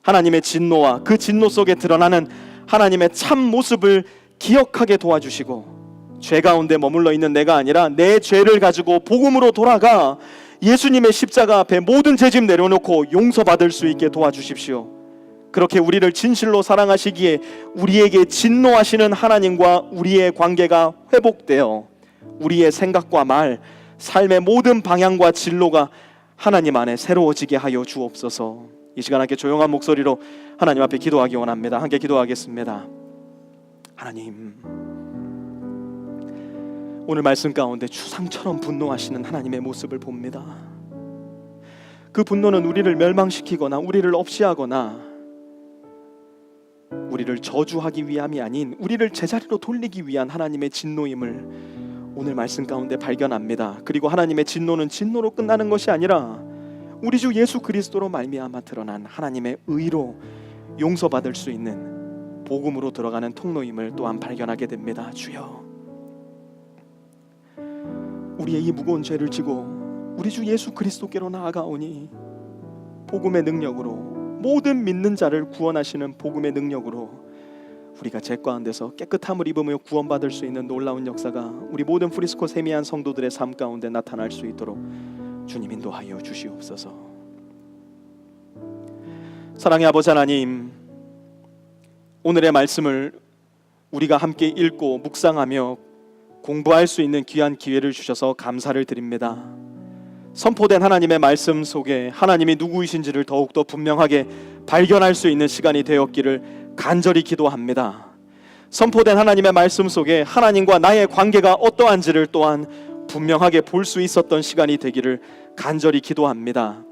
S2: 하나님의 진노와 그 진노 속에 드러나는 하나님의 참 모습을 기억하게 도와주시고, 죄 가운데 머물러 있는 내가 아니라 내 죄를 가지고 복음으로 돌아가 예수님의 십자가 앞에 모든 죄짐 내려놓고 용서받을 수 있게 도와주십시오. 그렇게 우리를 진실로 사랑하시기에 우리에게 진노하시는 하나님과 우리의 관계가 회복되어 우리의 생각과 말, 삶의 모든 방향과 진로가 하나님 안에 새로워지게 하여 주옵소서. 이 시간 함께 조용한 목소리로 하나님 앞에 기도하기 원합니다. 함께 기도하겠습니다. 하나님, 오늘 말씀 가운데 추상처럼 분노하시는 하나님의 모습을 봅니다. 그 분노는 우리를 멸망시키거나 우리를 없이하거나 우리를 저주하기 위함이 아닌 우리를 제자리로 돌리기 위한 하나님의 진노임을 오늘 말씀 가운데 발견합니다. 그리고 하나님의 진노는 진노로 끝나는 것이 아니라 우리 주 예수 그리스도로 말미암아 드러난 하나님의 의로 용서받을 수 있는 복음으로 들어가는 통로임을 또한 발견하게 됩니다. 주여, 우리의 이 무거운 죄를 지고 우리 주 예수 그리스도께로 나아가오니 복음의 능력으로, 모든 믿는 자를 구원하시는 복음의 능력으로 우리가 죄 가운데서 깨끗함을 입으며 구원받을 수 있는 놀라운 역사가 우리 모든 프리스코 세미한 성도들의 삶 가운데 나타날 수 있도록 주님 인도하여 주시옵소서. 사랑의 아버지 하나님, 오늘의 말씀을 우리가 함께 읽고 묵상하며 공부할 수 있는 귀한 기회를 주셔서 감사를 드립니다. 선포된 하나님의 말씀 속에 하나님이 누구이신지를 더욱더 분명하게 발견할 수 있는 시간이 되었기를 간절히 기도합니다. 선포된 하나님의 말씀 속에 하나님과 나의 관계가 어떠한지를 또한 분명하게 볼 수 있었던 시간이 되기를 간절히 기도합니다.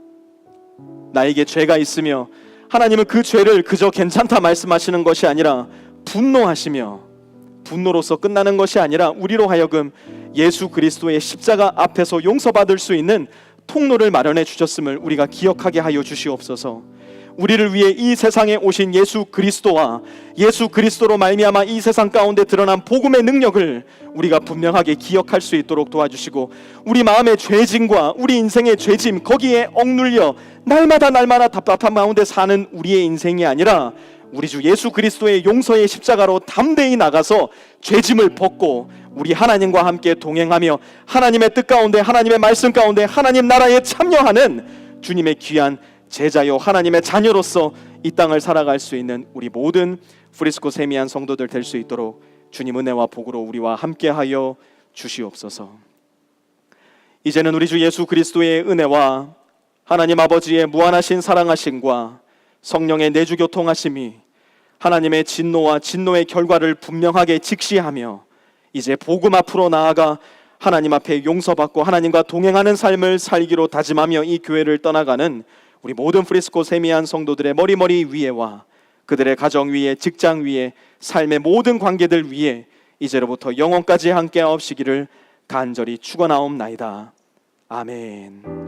S2: 나에게 죄가 있으며 하나님은 그 죄를 그저 괜찮다 말씀하시는 것이 아니라 분노하시며, 분노로서 끝나는 것이 아니라 우리로 하여금 예수 그리스도의 십자가 앞에서 용서받을 수 있는 통로를 마련해 주셨음을 우리가 기억하게 하여 주시옵소서. 우리를 위해 이 세상에 오신 예수 그리스도와 예수 그리스도로 말미암아 이 세상 가운데 드러난 복음의 능력을 우리가 분명하게 기억할 수 있도록 도와주시고, 우리 마음의 죄짐과 우리 인생의 죄짐, 거기에 억눌려 날마다 답답한 가운데 사는 우리의 인생이 아니라 우리 주 예수 그리스도의 용서의 십자가로 담대히 나가서 죄짐을 벗고 우리 하나님과 함께 동행하며 하나님의 뜻 가운데, 하나님의 말씀 가운데 하나님 나라에 참여하는 주님의 귀한 제자요 하나님의 자녀로서 이 땅을 살아갈 수 있는 우리 모든 프리스코 세미한 성도들 될 수 있도록 주님 은혜와 복으로 우리와 함께하여 주시옵소서. 이제는 우리 주 예수 그리스도의 은혜와 하나님 아버지의 무한하신 사랑하심과 성령의 내주 교통하심이 하나님의 진노와 진노의 결과를 분명하게 직시하며 이제 복음 앞으로 나아가 하나님 앞에 용서받고 하나님과 동행하는 삶을 살기로 다짐하며 이 교회를 떠나가는 우리 모든 프리스코 세미한 성도들의 머리 위에와 그들의 가정 위에, 직장 위에, 삶의 모든 관계들 위에 이제로부터 영원까지 함께하옵시기를 간절히 축원하옵나이다. 아멘.